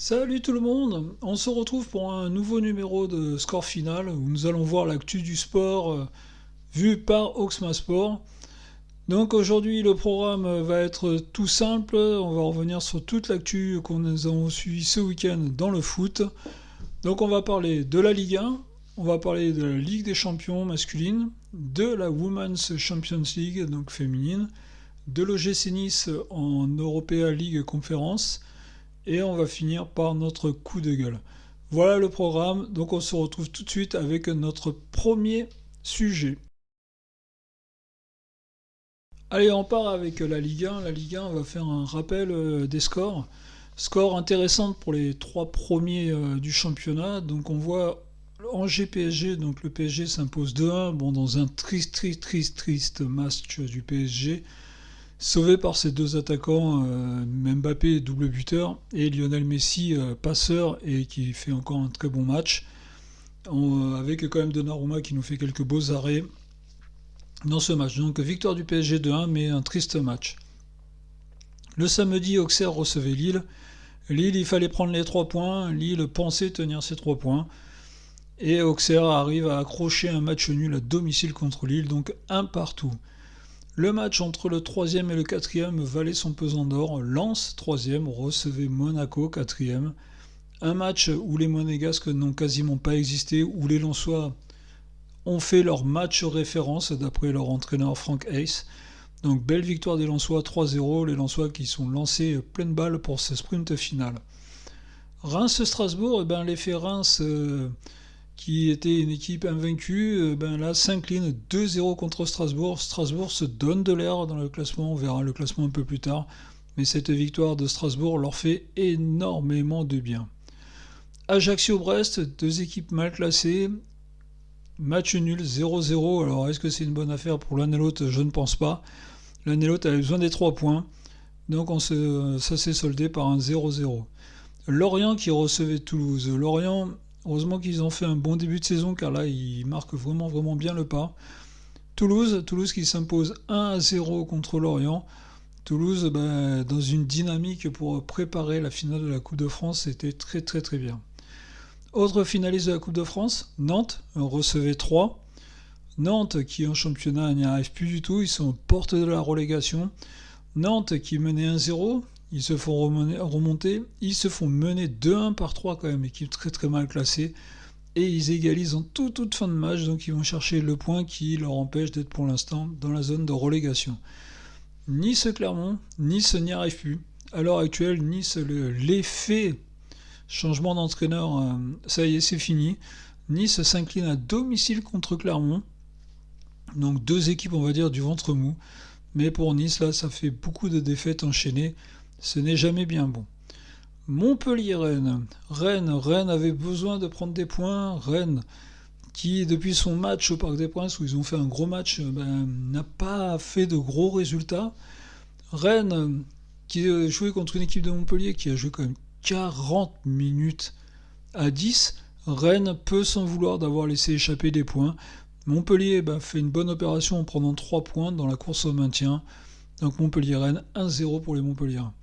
Salut tout le monde, on se retrouve pour un nouveau numéro de Score Final où nous allons voir l'actu du sport vu par Oxma Sport. Donc aujourd'hui le programme va être tout simple, on va revenir sur toute l'actu qu'on nous avons suivi ce week-end dans le foot. Donc on va parler de la Ligue 1, on va parler de la Ligue des Champions masculine, de la Women's Champions League donc féminine, de l'OGC Nice en Europa League Conference. Et on va finir par notre coup de gueule. Voilà le programme, donc on se retrouve tout de suite avec notre premier sujet. Allez, on part avec la Ligue 1. La Ligue 1, on va faire un rappel des scores. Score intéressant pour les trois premiers du championnat. Donc on voit Angers-PSG, donc le PSG s'impose 2-1, bon, dans un triste match du PSG. Sauvé par ses deux attaquants, Mbappé double buteur et Lionel Messi passeur et qui fait encore un très bon match. Avec quand même Donnarumma qui nous fait quelques beaux arrêts dans ce match. Donc victoire du PSG 2-1 mais un triste match. Le samedi, Auxerre recevait Lille. Lille, il fallait prendre les 3 points. Lille pensait tenir ses 3 points. Et Auxerre arrive à accrocher un match nul à domicile contre Lille, donc un partout. Le match entre le 3e et le 4e valait son pesant d'or. Lens, 3e, recevait Monaco, 4e. Un match où les Monégasques n'ont quasiment pas existé, où les Lensois ont fait leur match référence d'après leur entraîneur Frank Hayes. Donc belle victoire des Lensois 3-0, les Lensois qui sont lancés pleine balle pour ce sprint final. Reims-Strasbourg, l'effet Reims qui était une équipe invaincue, là s'incline 2-0 contre Strasbourg. Strasbourg se donne de l'air dans le classement, on verra le classement un peu plus tard. Mais cette victoire de Strasbourg leur fait énormément de bien. Ajaccio-Brest, deux équipes mal classées. Match nul, 0-0. Alors est-ce que c'est une bonne affaire pour l'un et l'autre? Je ne pense pas. L'un et l'autre avait besoin des 3 points. Donc ça s'est soldé par un 0-0. Lorient qui recevait Toulouse. Lorient, heureusement qu'ils ont fait un bon début de saison car là ils marquent vraiment bien le pas. Toulouse qui s'impose 1-0 contre Lorient. Toulouse dans une dynamique pour préparer la finale de la Coupe de France, c'était très bien. Autre finaliste de la Coupe de France, Nantes recevait 3. Nantes qui en championnat n'y arrive plus du tout, ils sont aux portes de la relégation. Nantes qui menait 1-0, ils se font remonter, ils se font mener 2-1 par 3 quand même, équipe très mal classée, et ils égalisent en toute fin de match, donc ils vont chercher le point qui leur empêche d'être pour l'instant dans la zone de relégation. Nice-Clermont, Nice n'y arrive plus. À l'heure actuelle, Nice, l'effet changement d'entraîneur, ça y est, c'est fini. Nice s'incline à domicile contre Clermont, donc deux équipes, on va dire, du ventre mou. Mais pour Nice, là, ça fait beaucoup de défaites enchaînées. Ce n'est jamais bien bon. Montpellier-Rennes. Rennes avait besoin de prendre des points. Rennes, qui depuis son match au Parc des Princes, où ils ont fait un gros match, n'a pas fait de gros résultats. Rennes, qui a joué contre une équipe de Montpellier, qui a joué quand même 40 minutes à 10. Rennes peut s'en vouloir d'avoir laissé échapper des points. Montpellier fait une bonne opération en prenant 3 points dans la course au maintien. Donc Montpellier-Rennes, 1-0 pour les Montpelliérains.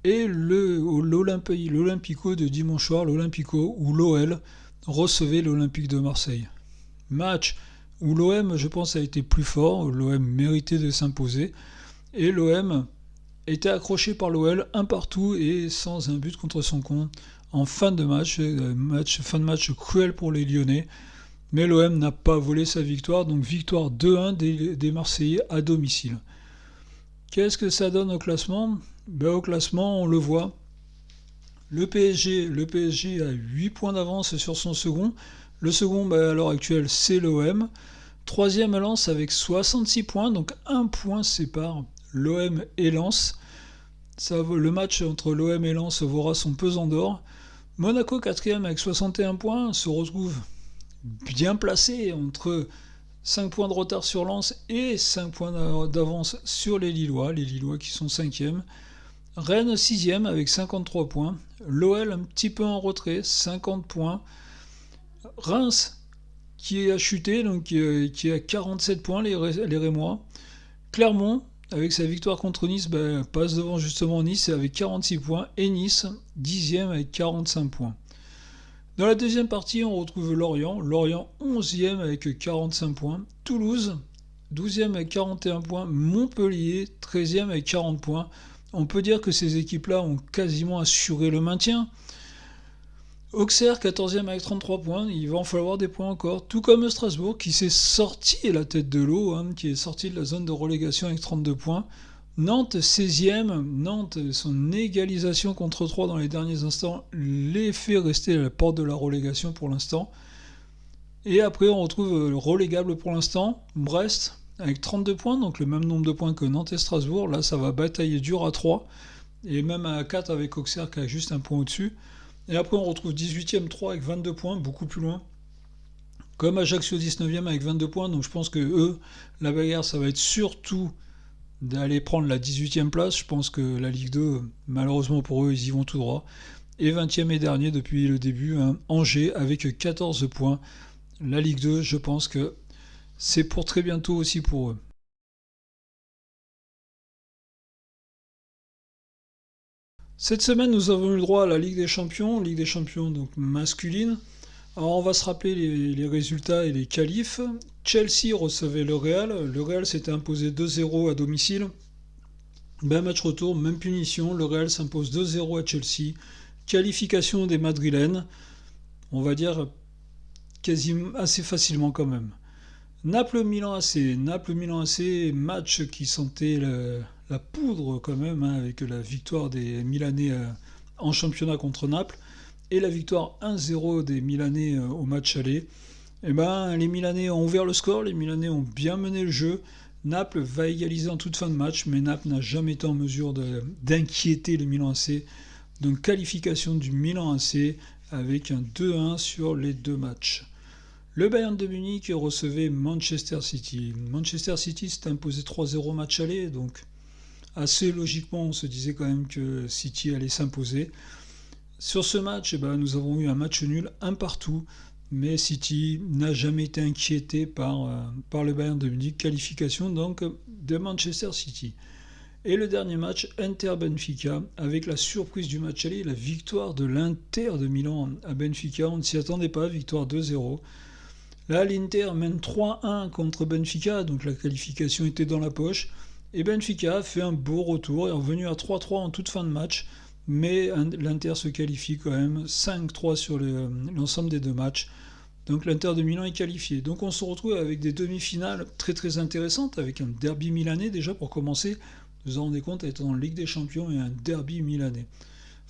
Et l'Olympico de dimanche soir, l'Olympico où l'OL recevait l'Olympique de Marseille. Match où l'OM, je pense, a été plus fort. L'OM méritait de s'imposer. Et l'OM était accroché par l'OL, un partout et sans un but contre son camp. En fin de match, fin de match cruel pour les Lyonnais. Mais l'OM n'a pas volé sa victoire, donc victoire 2-1 des Marseillais à domicile. Qu'est-ce que ça donne au classement? Au classement, on le voit. Le PSG a 8 points d'avance sur son second. Le second, à l'heure actuelle, c'est l'OM. Troisième Lens avec 66 points, donc 1 point sépare l'OM et Lens. Le match entre l'OM et Lens vaudra son pesant d'or. Monaco, 4e avec 61 points, se retrouve bien placé entre 5 points de retard sur Lens et 5 points d'avance sur les Lillois qui sont 5e. Rennes 6e avec 53 points. L'OL un petit peu en retrait, 50 points. Reims qui a chuté, donc qui a 47 points, les Rémois. Clermont avec sa victoire contre Nice, passe devant justement Nice avec 46 points et Nice 10e avec 45 points. Dans la deuxième partie, on retrouve Lorient 11e avec 45 points, Toulouse 12e avec 41 points, Montpellier 13e avec 40 points. On peut dire que ces équipes-là ont quasiment assuré le maintien. Auxerre 14e avec 33 points, il va en falloir des points encore, tout comme Strasbourg qui s'est sorti la tête de l'eau, qui est sorti de la zone de relégation avec 32 points. Nantes 16e, Nantes son égalisation contre 3 dans les derniers instants les fait rester à la porte de la relégation pour l'instant. Et après on retrouve le relégable pour l'instant, Brest avec 32 points, donc le même nombre de points que Nantes et Strasbourg. Là ça va batailler dur à 3, et même à 4 avec Auxerre qui a juste un point au-dessus. Et après on retrouve 18e 3 avec 22 points, beaucoup plus loin. Comme Ajaccio 19e avec 22 points, donc je pense que eux, la bagarre ça va être surtout d'aller prendre la 18e place. Je pense que la Ligue 2, malheureusement pour eux, ils y vont tout droit. Et 20e et dernier depuis le début, Angers avec 14 points. La Ligue 2, je pense que c'est pour très bientôt aussi pour eux. Cette semaine, nous avons eu le droit à la Ligue des Champions donc masculine. Alors on va se rappeler les résultats et les qualifs. Chelsea recevait le Real. Le Real s'était imposé 2-0 à domicile. Match retour, même punition. Le Real s'impose 2-0 à Chelsea. Qualification des Madrilènes. On va dire quasiment assez facilement quand même. Naples-Milan AC, match qui sentait la poudre quand même, avec la victoire des Milanais en championnat contre Naples et la victoire 1-0 des Milanais au match aller. Les Milanais ont ouvert le score, les Milanais ont bien mené le jeu. Naples va égaliser en toute fin de match, mais Naples n'a jamais été en mesure d'inquiéter le Milan AC. Donc qualification du Milan AC avec un 2-1 sur les deux matchs. Le Bayern de Munich recevait Manchester City. Manchester City s'est imposé 3-0 match aller, donc assez logiquement on se disait quand même que City allait s'imposer. Sur ce match, nous avons eu un match nul, un partout, mais City n'a jamais été inquiété par le Bayern de Munich. Qualification donc de Manchester City. Et le dernier match, Inter-Benfica, avec la surprise du match aller, la victoire de l'Inter de Milan à Benfica. On ne s'y attendait pas, victoire 2-0. Là, l'Inter mène 3-1 contre Benfica, donc la qualification était dans la poche. Et Benfica fait un beau retour, est revenu à 3-3 en toute fin de match. Mais l'Inter se qualifie quand même 5-3 sur l'ensemble des deux matchs. Donc l'Inter de Milan est qualifié. Donc on se retrouve avec des demi-finales très très intéressantes, avec un derby milanais déjà pour commencer. Vous vous rendez compte, être dans la Ligue des Champions et un derby milanais.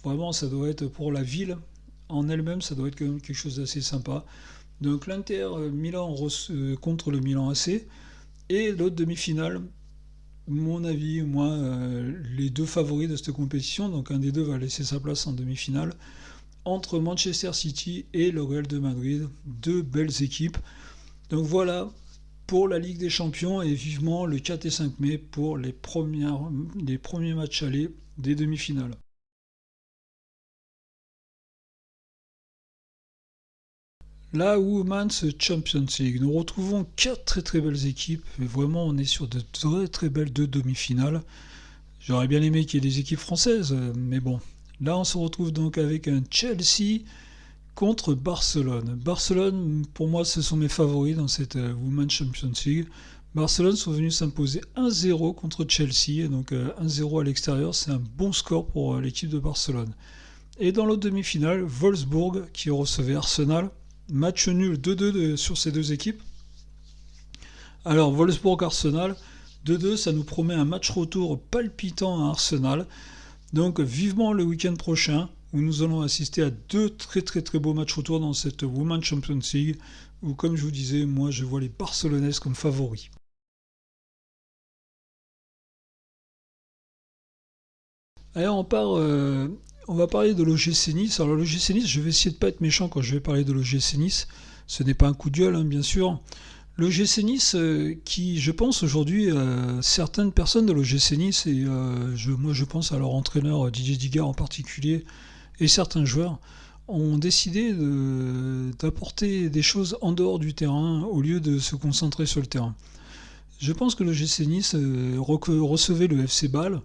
Vraiment, ça doit être pour la ville en elle-même, ça doit être quand même quelque chose d'assez sympa. Donc l'Inter Milan contre le Milan AC. Et l'autre demi-finale, mon avis, moi, les deux favoris de cette compétition, donc un des deux va laisser sa place en demi-finale, entre Manchester City et le Real de Madrid, deux belles équipes. Donc voilà pour la Ligue des Champions, et vivement le 4 et 5 mai pour les premiers matchs allés des demi-finales. La Women's Champions League, nous retrouvons 4 très très belles équipes, et vraiment on est sur de très très belles deux demi-finales. J'aurais bien aimé qu'il y ait des équipes françaises, mais bon. Là on se retrouve donc avec un Chelsea contre Barcelone. Barcelone, pour moi, ce sont mes favoris dans cette Women's Champions League. Barcelone sont venus s'imposer 1-0 contre Chelsea, et donc 1-0 à l'extérieur, c'est un bon score pour l'équipe de Barcelone. Et dans l'autre demi-finale, Wolfsburg qui recevait Arsenal. Match nul 2-2 sur ces deux équipes. Alors Wolfsburg-Arsenal, 2-2, ça nous promet un match retour palpitant à Arsenal. Donc vivement le week-end prochain, où nous allons assister à deux très très très beaux matchs retour dans cette Women's Champions League, où comme je vous disais, moi je vois les Barcelonaises comme favoris. Allez, on va parler de l'OGC Nice. Alors l'OGC Nice, je vais essayer de ne pas être méchant quand je vais parler de l'OGC Nice. Ce n'est pas un coup de gueule, bien sûr. L'OGC Nice, qui, je pense aujourd'hui, certaines personnes de l'OGC Nice, et moi je pense à leur entraîneur Didier Digard en particulier, et certains joueurs, ont décidé d'apporter des choses en dehors du terrain au lieu de se concentrer sur le terrain. Je pense que le GC Nice recevait le FC Bâle.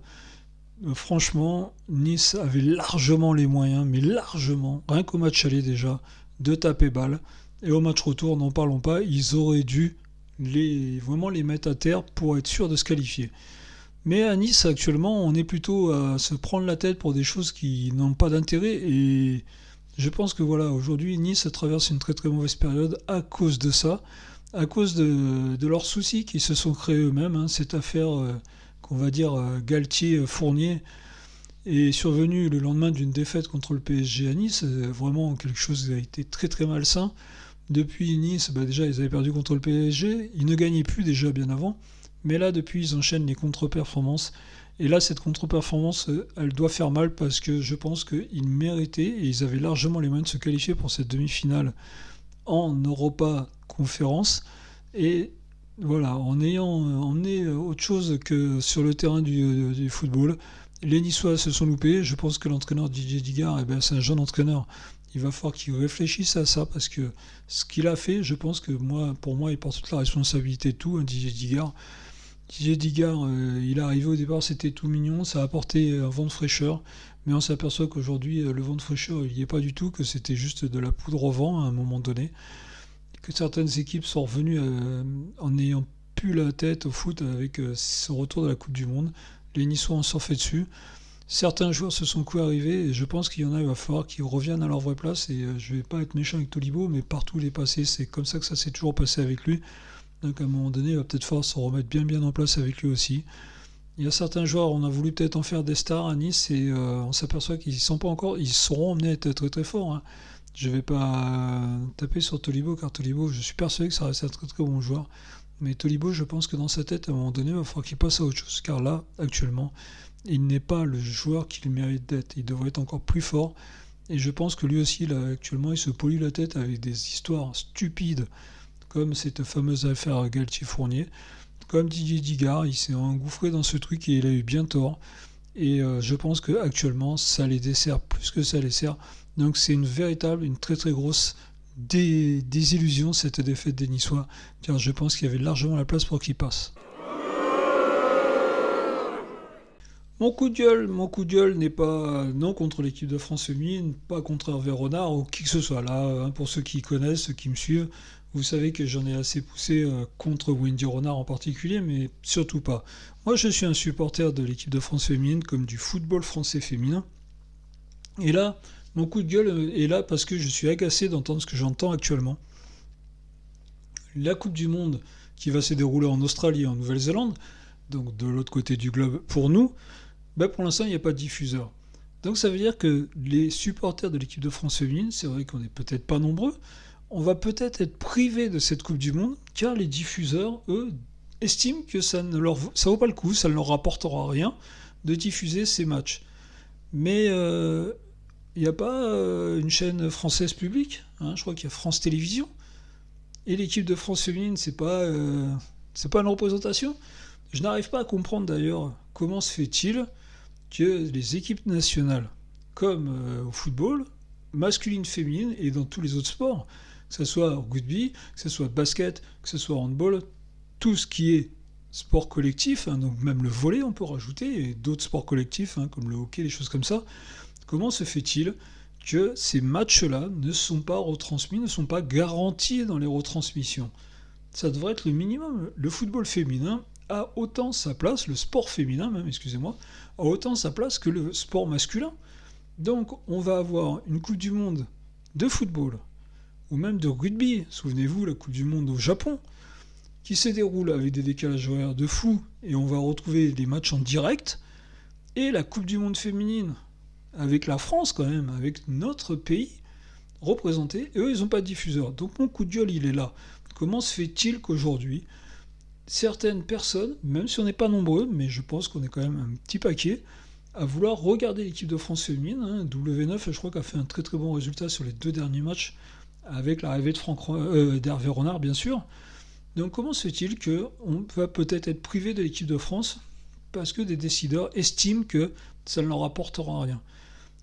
Franchement, Nice avait largement les moyens, mais largement, rien qu'au match aller déjà, de taper Bâle. Et au match retour, n'en parlons pas, ils auraient dû vraiment les mettre à terre pour être sûrs de se qualifier. Mais à Nice, actuellement, on est plutôt à se prendre la tête pour des choses qui n'ont pas d'intérêt. Et je pense que voilà, aujourd'hui, Nice traverse une très très mauvaise période à cause de ça, à cause de leurs soucis qui se sont créés eux-mêmes. Hein. Cette affaire, qu'on va dire, Galtier-Fournier, est survenue le lendemain d'une défaite contre le PSG à Nice. Vraiment quelque chose qui a été très très malsain. Depuis Nice, déjà, ils avaient perdu contre le PSG. Ils ne gagnaient plus déjà bien avant. Mais là, depuis, ils enchaînent les contre-performances. Et là, cette contre-performance, elle doit faire mal parce que je pense qu'ils méritaient et ils avaient largement les moyens de se qualifier pour cette demi-finale en Europa Conférence. Et voilà, en ayant emmené autre chose que sur le terrain du football, les Niçois se sont loupés. Je pense que l'entraîneur Didier Digard, c'est un jeune entraîneur. Il va falloir qu'il réfléchisse à ça parce que ce qu'il a fait, je pense que pour moi, il porte toute la responsabilité de tout, hein, Didier Digard. Didier Digard, il est arrivé au départ, c'était tout mignon, ça a apporté un vent de fraîcheur, mais on s'aperçoit qu'aujourd'hui, le vent de fraîcheur, il n'y est pas du tout, que c'était juste de la poudre au vent à un moment donné, que certaines équipes sont revenues en ayant pu la tête au foot avec ce retour de la Coupe du Monde. Les Niçois ont surfé dessus. Certains joueurs se sont cru arriver et je pense qu'il y en a, il va falloir qu'ils reviennent à leur vraie place. Et je vais pas être méchant avec Tolibo, mais partout il est passé, c'est comme ça que ça s'est toujours passé avec lui. Donc à un moment donné, il va peut-être falloir se remettre bien en place avec lui aussi. Il y a certains joueurs, on a voulu peut-être en faire des stars à Nice et on s'aperçoit qu'ils ne sont pas encore, ils seront emmenés à être très très forts. Hein. Je ne vais pas taper sur Tolibo car Tolibo, je suis persuadé que ça reste un très très bon joueur. Mais Tolibo, je pense que dans sa tête, à un moment donné, il va falloir qu'il passe à autre chose car là, actuellement, il n'est pas le joueur qu'il mérite d'être. Il devrait être encore plus fort. Et je pense que lui aussi, là, actuellement, il se pollue la tête avec des histoires stupides comme cette fameuse affaire Galtier-Fournier. Comme Didier Digard, il s'est engouffré dans ce truc et il a eu bien tort. Et je pense qu'actuellement, ça les dessert plus que ça les sert. Donc c'est une très très grosse désillusion cette défaite des Niçois, car je pense qu'il y avait largement la place pour qu'ils passent. Mon coup de gueule n'est pas non contre l'équipe de France féminine, pas contre Hervé Renard ou qui que ce soit. Là, pour ceux qui connaissent, ceux qui me suivent, vous savez que j'en ai assez poussé contre Wendy Renard en particulier, mais surtout pas. Moi, je suis un supporter de l'équipe de France féminine comme du football français féminin. Et là, mon coup de gueule est là parce que je suis agacé d'entendre ce que j'entends actuellement. La Coupe du Monde qui va se dérouler en Australie et en Nouvelle-Zélande, donc de l'autre côté du globe pour nous, pour l'instant, il n'y a pas de diffuseur. Donc ça veut dire que les supporters de l'équipe de France féminine, c'est vrai qu'on n'est peut-être pas nombreux, on va peut-être être privés de cette Coupe du Monde, car les diffuseurs, eux, estiment que ça vaut pas le coup, ça ne leur rapportera rien de diffuser ces matchs. Mais il n'y a pas une chaîne française publique, hein, je crois qu'il y a France Télévisions, et l'équipe de France féminine, c'est pas une représentation. Je n'arrive pas à comprendre d'ailleurs comment se fait-il que les équipes nationales, comme au football, masculine, féminine, et dans tous les autres sports, que ce soit rugby, que ce soit basket, que ce soit handball, tout ce qui est sport collectif, hein, donc même le volley on peut rajouter, et d'autres sports collectifs, hein, comme le hockey, des choses comme ça, comment se fait-il que ces matchs-là ne sont pas retransmis, ne sont pas garantis dans les retransmissions? Ça devrait être le minimum. Le football féminin a autant sa place, le sport féminin même, excusez-moi, a autant sa place que le sport masculin. Donc on va avoir une Coupe du Monde de football, ou même de rugby, souvenez-vous, la Coupe du Monde au Japon, qui se déroule avec des décalages horaires de fou, et on va retrouver des matchs en direct, et la Coupe du Monde féminine, avec la France quand même, avec notre pays représenté, et eux ils n'ont pas de diffuseur. Donc mon coup de gueule il est là. Comment se fait-il qu'aujourd'hui, certaines personnes, même si on n'est pas nombreux, mais je pense qu'on est quand même un petit paquet, à vouloir regarder l'équipe de France féminine, hein, W9, je crois qu'elle a fait un très très bon résultat sur les 2 derniers matchs, avec l'arrivée d'Hervé Renard, bien sûr. Donc comment se fait-il qu'on va peut-être être privé de l'équipe de France parce que des décideurs estiment que ça ne leur apportera rien?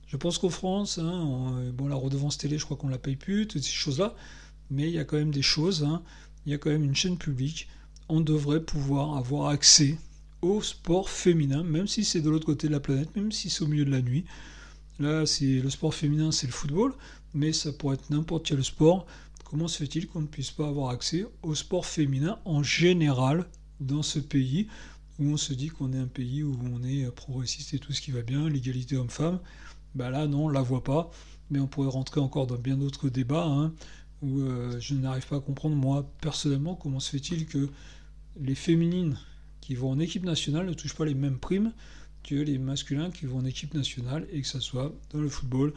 Je pense qu'en France, la redevance télé, je crois qu'on ne la paye plus, toutes ces choses-là, mais il y a quand même des choses, hein. Il y a quand même une chaîne publique. on devrait pouvoir avoir accès au sport féminin, même si c'est de l'autre côté de la planète, même si c'est au milieu de la nuit. Là, le sport féminin, c'est le football, mais ça pourrait être n'importe quel sport. Comment se fait-il qu'on ne puisse pas avoir accès au sport féminin en général dans ce pays où on se dit qu'on est un pays où on est progressiste et tout ce qui va bien, l'égalité homme-femme? Bah là, non, on la voit pas. Mais on pourrait rentrer encore dans bien d'autres débats, hein, où je n'arrive pas à comprendre, moi, personnellement, comment se fait-il que les féminines qui vont en équipe nationale ne touchent pas les mêmes primes que les masculins qui vont en équipe nationale, et que ça soit dans le football,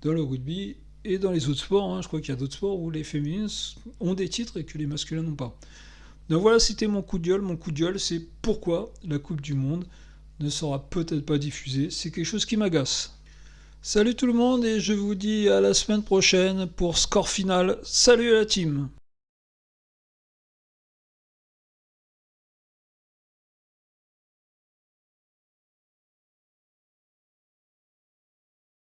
dans le rugby et dans les autres sports. Hein. Je crois qu'il y a d'autres sports où les féminines ont des titres et que les masculins n'ont pas. Donc voilà, c'était mon coup de gueule. Mon coup de gueule, c'est pourquoi la Coupe du Monde ne sera peut-être pas diffusée. C'est quelque chose qui m'agace. Salut tout le monde et je vous dis à la semaine prochaine pour Score Final. Salut à la team!